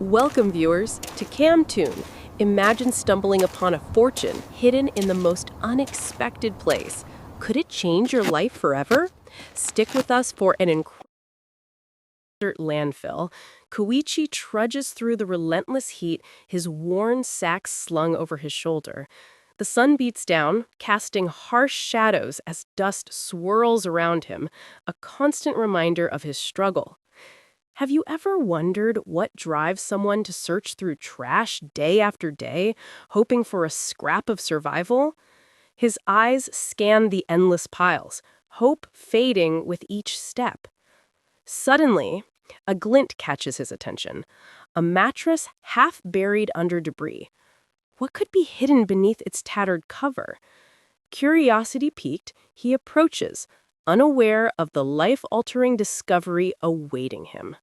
Welcome, viewers, to CamTune. Imagine stumbling upon a fortune hidden in the most unexpected place. Could it change your life forever? Stick with us for an incredible landfill. Koichi trudges through the relentless heat, his worn sack slung over his shoulder. The sun beats down, casting harsh shadows as dust swirls around him, a constant reminder of his struggle. Have you ever wondered what drives someone to search through trash day after day, hoping for a scrap of survival? His eyes scan the endless piles, hope fading with each step. Suddenly, a glint catches his attention, a mattress half buried under debris. What could be hidden beneath its tattered cover? Curiosity piqued, he approaches, unaware of the life-altering discovery awaiting him.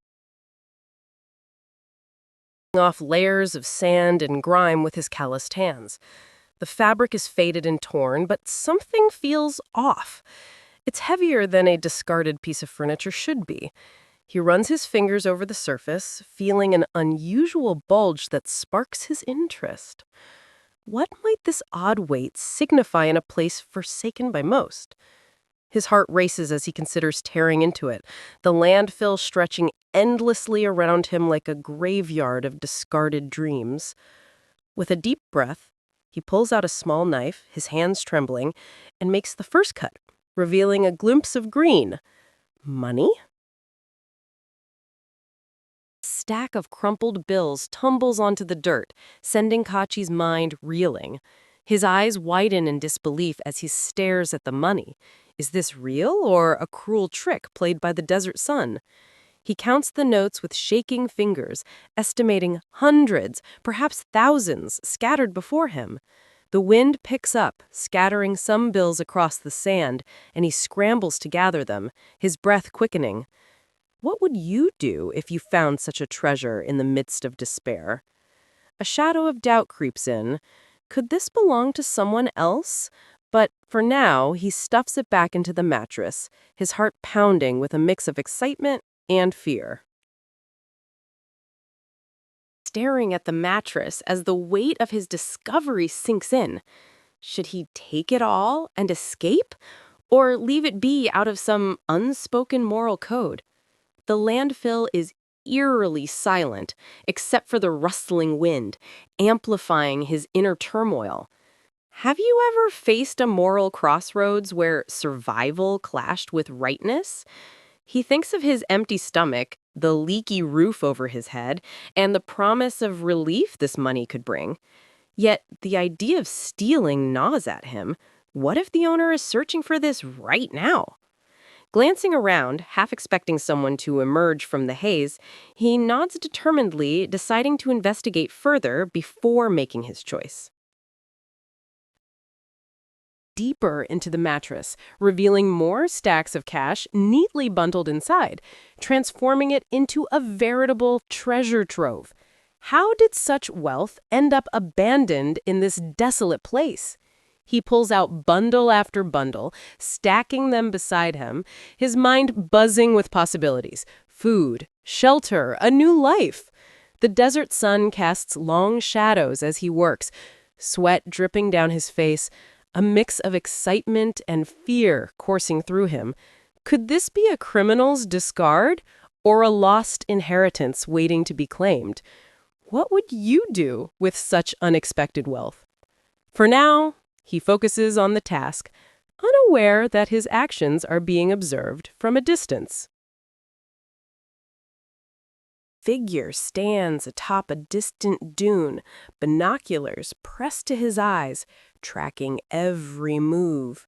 Off layers of sand and grime with his calloused hands. The fabric is faded and torn, but something feels off. It's heavier than a discarded piece of furniture should be. He runs his fingers over the surface, feeling an unusual bulge that sparks his interest. What might this odd weight signify in a place forsaken by most? His heart races as he considers tearing into it, the landfill stretching endlessly around him like a graveyard of discarded dreams. With a deep breath, he pulls out a small knife, his hands trembling, and makes the first cut, revealing a glimpse of green. Money? A stack of crumpled bills tumbles onto the dirt, sending Kachi's mind reeling. His eyes widen in disbelief as he stares at the money. Is this real or a cruel trick played by the desert sun? He counts the notes with shaking fingers, estimating hundreds, perhaps thousands, scattered before him. The wind picks up, scattering some bills across the sand, and he scrambles to gather them, his breath quickening. What would you do if you found such a treasure in the midst of despair? A shadow of doubt creeps in. Could this belong to someone else? But for now, he stuffs it back into the mattress, his heart pounding with a mix of excitement and fear. Staring at the mattress as the weight of his discovery sinks in. Should he take it all and escape? Or leave it be out of some unspoken moral code? The landfill is eerily silent, except for the rustling wind, amplifying his inner turmoil. Have you ever faced a moral crossroads where survival clashed with rightness? He thinks of his empty stomach, the leaky roof over his head, and the promise of relief this money could bring. Yet the idea of stealing gnaws at him. What if the owner is searching for this right now? Glancing around, half expecting someone to emerge from the haze, he nods determinedly, deciding to investigate further before making his choice. Deeper into the mattress, revealing more stacks of cash neatly bundled inside, transforming it into a veritable treasure trove. How did such wealth end up abandoned in this desolate place? He pulls out bundle after bundle, stacking them beside him, his mind buzzing with possibilities. Food, shelter, a new life. The desert sun casts long shadows as he works, sweat dripping down his face, a mix of excitement and fear coursing through him. Could this be a criminal's discard or a lost inheritance waiting to be claimed? What would you do with such unexpected wealth? For now, he focuses on the task, unaware that his actions are being observed from a distance. Figure stands atop a distant dune, binoculars pressed to his eyes, tracking every move.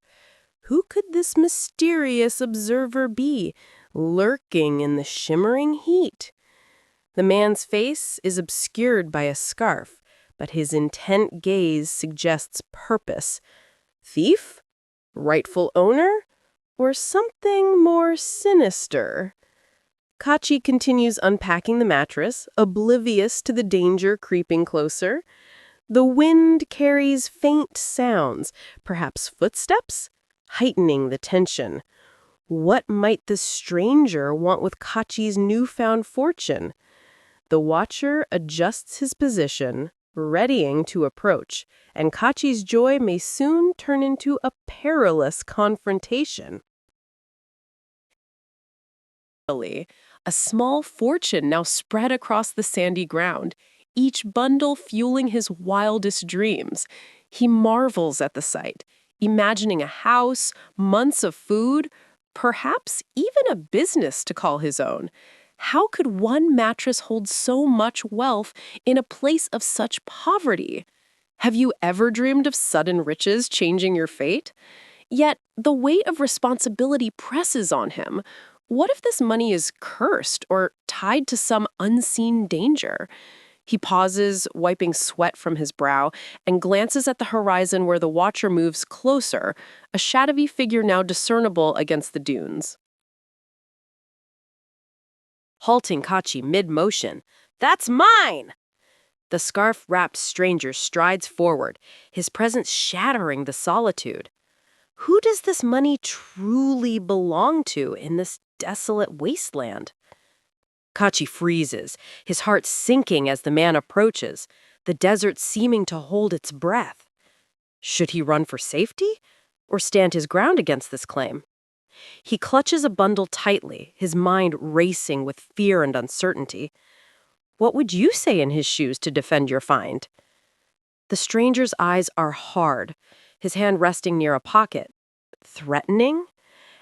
Who could this mysterious observer be, lurking in the shimmering heat? The man's face is obscured by a scarf, but his intent gaze suggests purpose. Thief? Rightful owner? Or something more sinister? Kachi continues unpacking the mattress, oblivious to the danger creeping closer. The wind carries faint sounds, perhaps footsteps, heightening the tension. What might the stranger want with Kachi's newfound fortune? The watcher adjusts his position, readying to approach, and Kachi's joy may soon turn into a perilous confrontation. A small fortune now spread across the sandy ground, each bundle fueling his wildest dreams. He marvels at the sight, imagining a house, months of food, perhaps even a business to call his own. How could one mattress hold so much wealth in a place of such poverty? Have you ever dreamed of sudden riches changing your fate? Yet the weight of responsibility presses on him. What if this money is cursed or tied to some unseen danger? He pauses, wiping sweat from his brow, and glances at the horizon where the watcher moves closer, a shadowy figure now discernible against the dunes. Halting Kachi mid-motion. "That's mine!" The scarf-wrapped stranger strides forward, his presence shattering the solitude. Who does this money truly belong to in this desolate wasteland? Kachi freezes, his heart sinking as the man approaches, the desert seeming to hold its breath. Should he run for safety or stand his ground against this claim? He clutches a bundle tightly, his mind racing with fear and uncertainty. What would you say in his shoes to defend your find? The stranger's eyes are hard, his hand resting near a pocket. Threatening?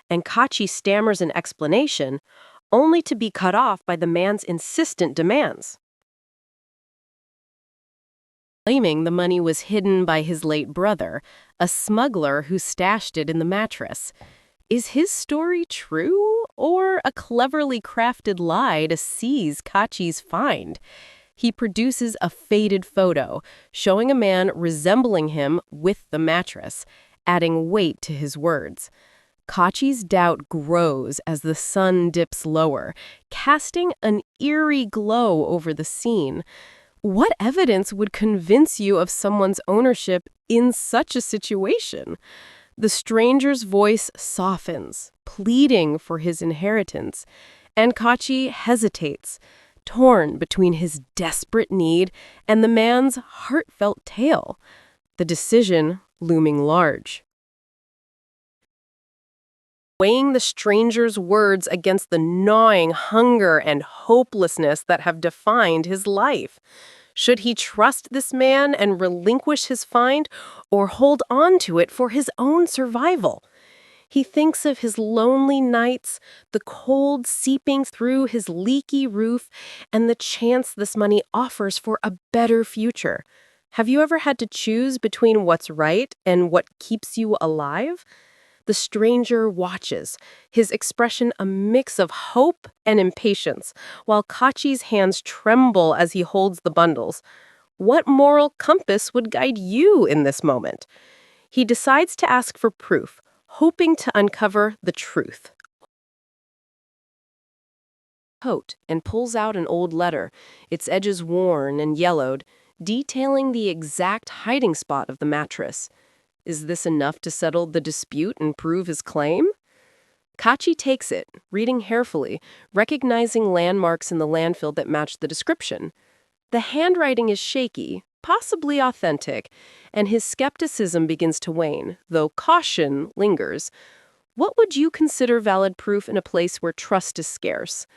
And Kachi stammers an explanation, only to be cut off by the man's insistent demands. Claiming the money was hidden by his late brother, a smuggler who stashed it in the mattress. Is his story true, or a cleverly crafted lie to seize Kachi's find? He produces a faded photo, showing a man resembling him with the mattress, adding weight to his words. Kachi's doubt grows as the sun dips lower, casting an eerie glow over the scene. What evidence would convince you of someone's ownership in such a situation? The stranger's voice softens, pleading for his inheritance, and Kachi hesitates, torn between his desperate need and the man's heartfelt tale, the decision looming large. Weighing the stranger's words against the gnawing hunger and hopelessness that have defined his life. Should he trust this man and relinquish his find, or hold on to it for his own survival? He thinks of his lonely nights, the cold seeping through his leaky roof, and the chance this money offers for a better future. Have you ever had to choose between what's right and what keeps you alive? The stranger watches, his expression a mix of hope and impatience, while Kachi's hands tremble as he holds the bundles. What moral compass would guide you in this moment? He decides to ask for proof, hoping to uncover the truth. Coat and pulls out an old letter, its edges worn and yellowed, detailing the exact hiding spot of the mattress. Is this enough to settle the dispute and prove his claim? Kachi takes it, reading carefully, recognizing landmarks in the landfill that match the description. The handwriting is shaky, possibly authentic, and his skepticism begins to wane, though caution lingers. What would you consider valid proof in a place where trust is scarce?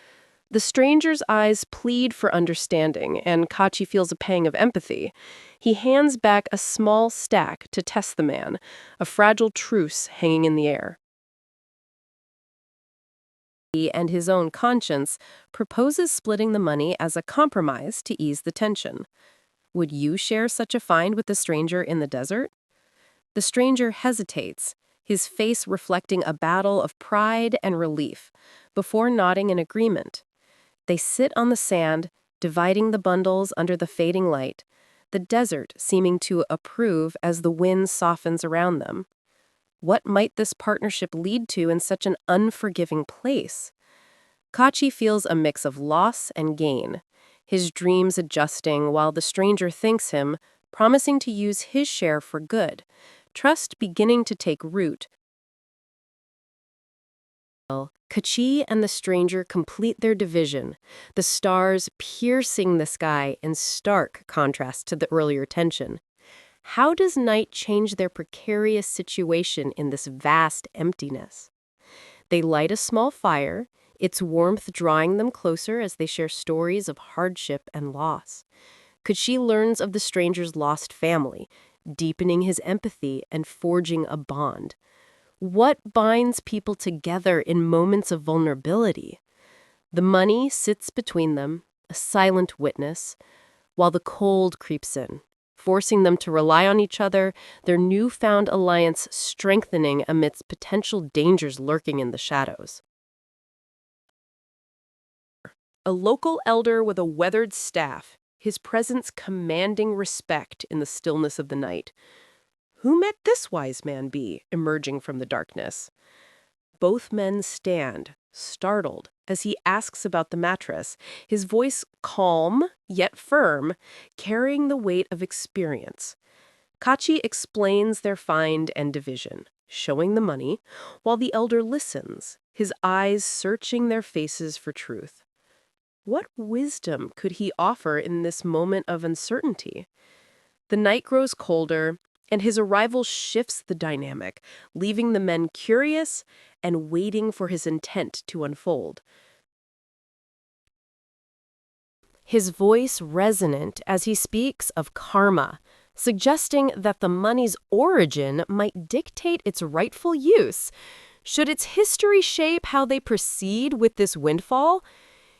The stranger's eyes plead for understanding, and Kachi feels a pang of empathy. He hands back a small stack to test the man, a fragile truce hanging in the air. He and his own conscience proposes splitting the money as a compromise to ease the tension. Would you share such a find with the stranger in the desert? The stranger hesitates, his face reflecting a battle of pride and relief, before nodding in agreement. They sit on the sand, dividing the bundles under the fading light, the desert seeming to approve as the wind softens around them. What might this partnership lead to in such an unforgiving place? Kachi feels a mix of loss and gain, his dreams adjusting while the stranger thanks him, promising to use his share for good, trust beginning to take root Kachi and the stranger complete their division, the stars piercing the sky in stark contrast to the earlier tension. How does night change their precarious situation in this vast emptiness? They light a small fire, its warmth drawing them closer as they share stories of hardship and loss. Kachi learns of the stranger's lost family, deepening his empathy and forging a bond. What binds people together in moments of vulnerability? The money sits between them, a silent witness, while the cold creeps in, forcing them to rely on each other, their newfound alliance strengthening amidst potential dangers lurking in the shadows. A local elder with a weathered staff, his presence commanding respect in the stillness of the night. Who might this wise man be, emerging from the darkness? Both men stand, startled, as he asks about the mattress, his voice calm, yet firm, carrying the weight of experience. Kachi explains their find and division, showing the money, while the elder listens, his eyes searching their faces for truth. What wisdom could he offer in this moment of uncertainty? The night grows colder, and his arrival shifts the dynamic, leaving the men curious and waiting for his intent to unfold. His voice resonant as he speaks of karma, suggesting that the money's origin might dictate its rightful use. Should its history shape how they proceed with this windfall?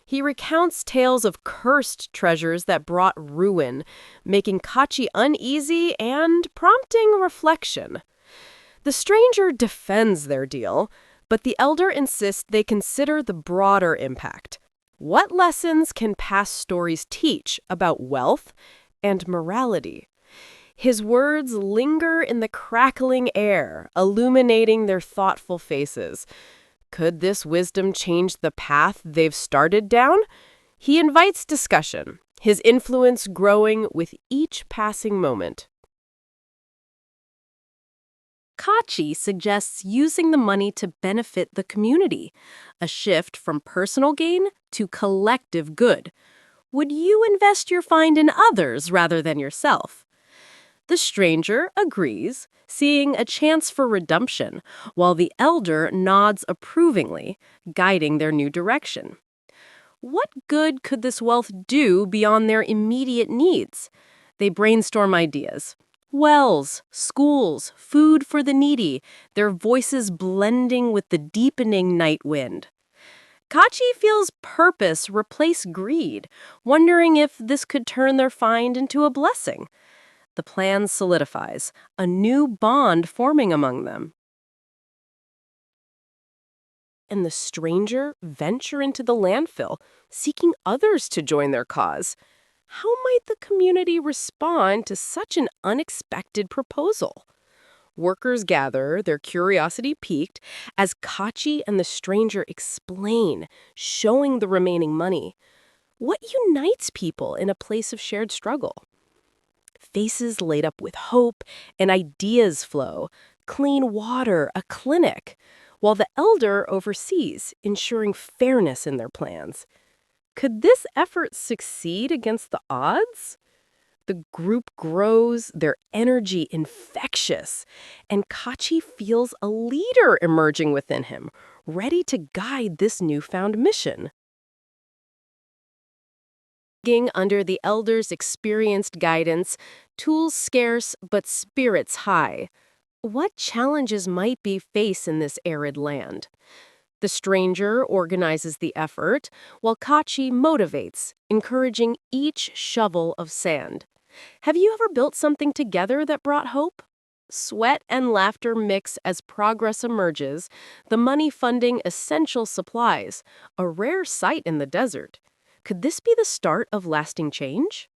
He recounts tales of cursed treasures that brought ruin, making Kachi uneasy and prompting reflection. The stranger defends their deal, but the elder insists they consider the broader impact. What lessons can past stories teach about wealth and morality? His words linger in the crackling air, illuminating their thoughtful faces. Could this wisdom change the path they've started down? He invites discussion, his influence growing with each passing moment. Kachi suggests using the money to benefit the community, a shift from personal gain to collective good. Would you invest your find in others rather than yourself? The stranger agrees, seeing a chance for redemption, while the elder nods approvingly, guiding their new direction. What good could this wealth do beyond their immediate needs? They brainstorm ideas. Wells, schools, food for the needy, their voices blending with the deepening night wind. Kachi feels purpose replace greed, wondering if this could turn their find into a blessing. The plan solidifies, a new bond forming among them. And the stranger venture into the landfill, seeking others to join their cause. How might the community respond to such an unexpected proposal? Workers gather, their curiosity piqued, as Kachi and the stranger explain, showing the remaining money. What unites people in a place of shared struggle? Faces light up with hope, and ideas flow. Clean water, a clinic, while the elder oversees, ensuring fairness in their plans. Could this effort succeed against the odds? The group grows, their energy infectious, and Kachi feels a leader emerging within him, ready to guide this newfound mission. Under the elders' experienced guidance, tools scarce but spirits high. What challenges might be faced in this arid land? The stranger organizes the effort, while Kachi motivates, encouraging each shovel of sand. Have you ever built something together that brought hope? Sweat and laughter mix as progress emerges, the money funding essential supplies, a rare sight in the desert. Could this be the start of lasting change?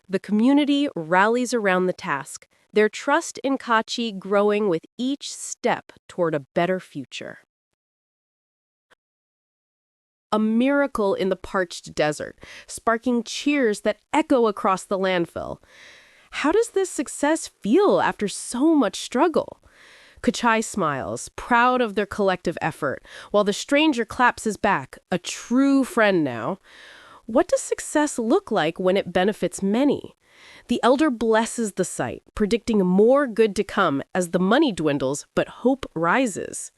The community rallies around the task, their trust in Kachi growing with each step toward a better future. A miracle in the parched desert, sparking cheers that echo across the landfill. How does this success feel after so much struggle? Kachi smiles, proud of their collective effort, while the stranger claps his back, a true friend now. What does success look like when it benefits many? The elder blesses the site, predicting more good to come as the money dwindles but hope rises.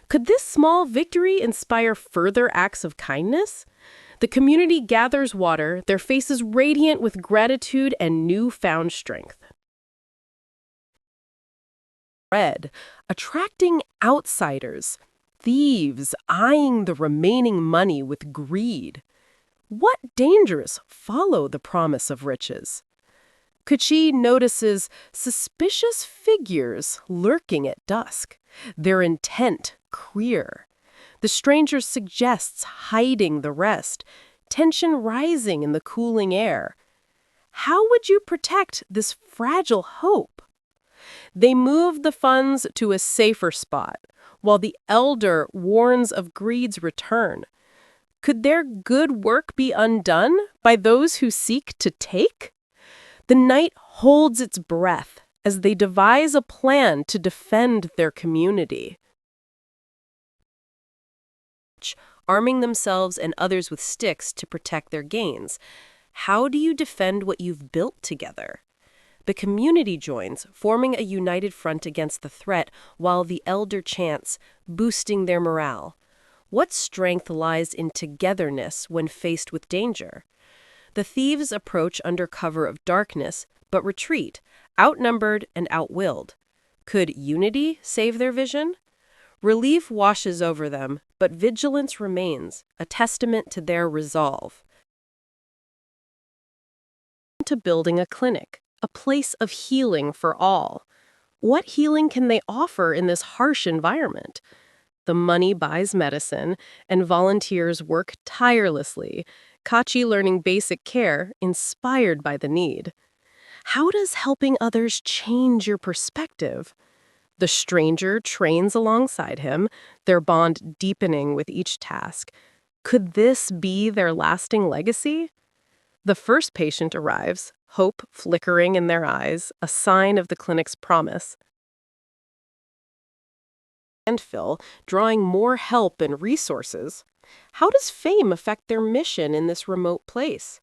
Could this small victory inspire further acts of kindness? The community gathers water, their faces radiant with gratitude and newfound strength. Red, attracting outsiders, thieves eyeing the remaining money with greed. What dangers follow the promise of riches? Kachi notices suspicious figures lurking at dusk, their intent clear. The stranger suggests hiding the rest, tension rising in the cooling air. How would you protect this fragile hope? They move the funds to a safer spot, while the elder warns of greed's return. Could their good work be undone by those who seek to take? The night holds its breath as they devise a plan to defend their community. Arming themselves and others with sticks to protect their gains. How do you defend what you've built together? The community joins, forming a united front against the threat, while the elder chants, boosting their morale. What strength lies in togetherness when faced with danger? The thieves approach under cover of darkness, but retreat, outnumbered and outwilled. Could unity save their vision? Relief washes over them, but vigilance remains, a testament to their resolve. To building a clinic, a place of healing for all. What healing can they offer in this harsh environment? The money buys medicine, and volunteers work tirelessly, Kachi learning basic care, inspired by the need. How does helping others change your perspective? The stranger trains alongside him, their bond deepening with each task. Could this be their lasting legacy? The first patient arrives, hope flickering in their eyes, a sign of the clinic's promise. Landfill, drawing more help and resources. How does fame affect their mission in this remote place?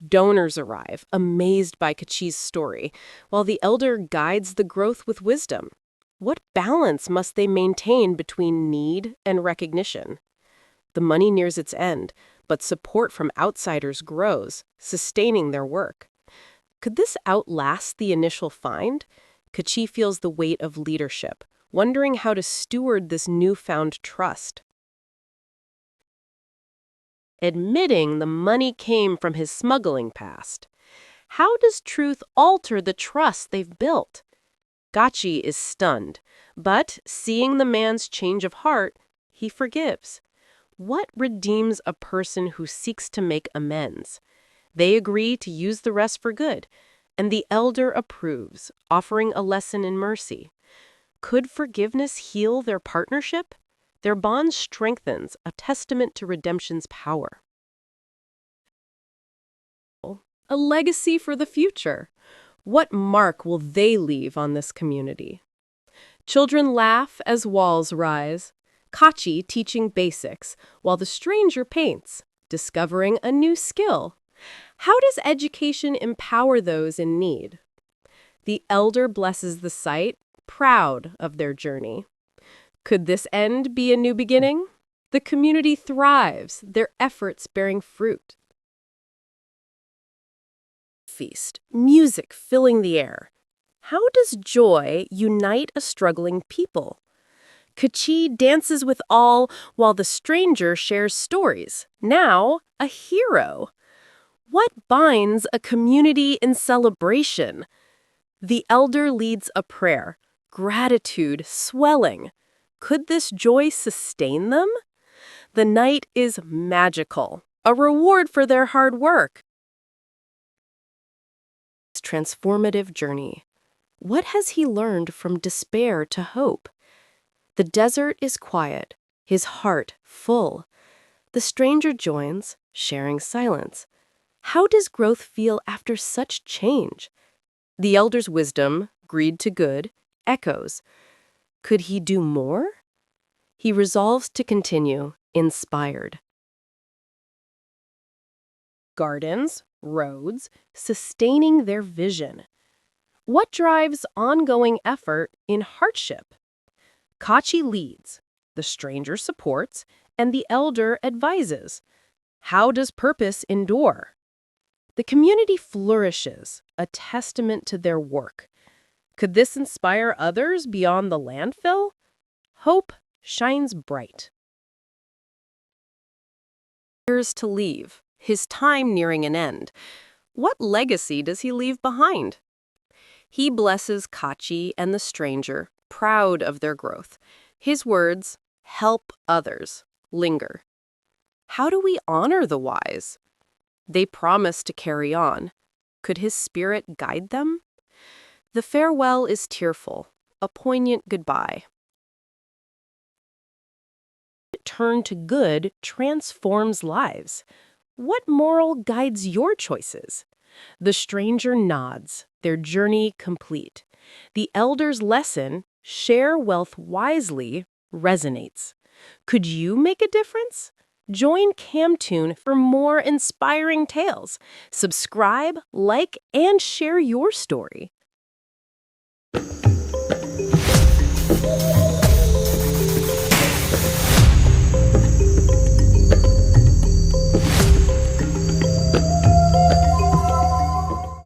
Donors arrive, amazed by Kachi's story, while the elder guides the growth with wisdom. What balance must they maintain between need and recognition? The money nears its end, but support from outsiders grows, sustaining their work. Could this outlast the initial find? Kachi feels the weight of leadership, wondering how to steward this newfound trust. Admitting the money came from his smuggling past. How does truth alter the trust they've built? Kachi is stunned, but seeing the man's change of heart, he forgives. What redeems a person who seeks to make amends? They agree to use the rest for good, and the elder approves, offering a lesson in mercy. Could forgiveness heal their partnership? Their bond strengthens, a testament to redemption's power. A legacy for the future. What mark will they leave on this community? Children laugh as walls rise, Kachi teaching basics, while the stranger paints, discovering a new skill. How does education empower those in need? The elder blesses the site, proud of their journey. Could this end be a new beginning? The community thrives, their efforts bearing fruit. Feast, music filling the air. How does joy unite a struggling people? Kachi dances with all, while the stranger shares stories, now a hero. What binds a community in celebration? The elder leads a prayer, gratitude swelling. Could this joy sustain them? The night is magical, a reward for their hard work. Transformative journey. What has he learned from despair to hope? The desert is quiet, his heart full. The stranger joins, sharing silence. How does growth feel after such change? The elder's wisdom, greed to good, echoes. Could he do more? He resolves to continue, inspired. Gardens, roads, sustaining their vision. What drives ongoing effort in hardship? Kachi leads, the stranger supports, and the elder advises. How does purpose endure? The community flourishes, a testament to their work. Could this inspire others beyond the landfill? Hope shines bright. Years to leave, his time nearing an end. What legacy does he leave behind? He blesses Kachi and the stranger, proud of their growth. His words, help others, linger. How do we honor the wise? They promise to carry on. Could his spirit guide them? The farewell is tearful, a poignant goodbye. Turn to good transforms lives. What moral guides your choices? The stranger nods, their journey complete. The elder's lesson, share wealth wisely, resonates. Could you make a difference? Join Camtoon for more inspiring tales. Subscribe, like, and share your story.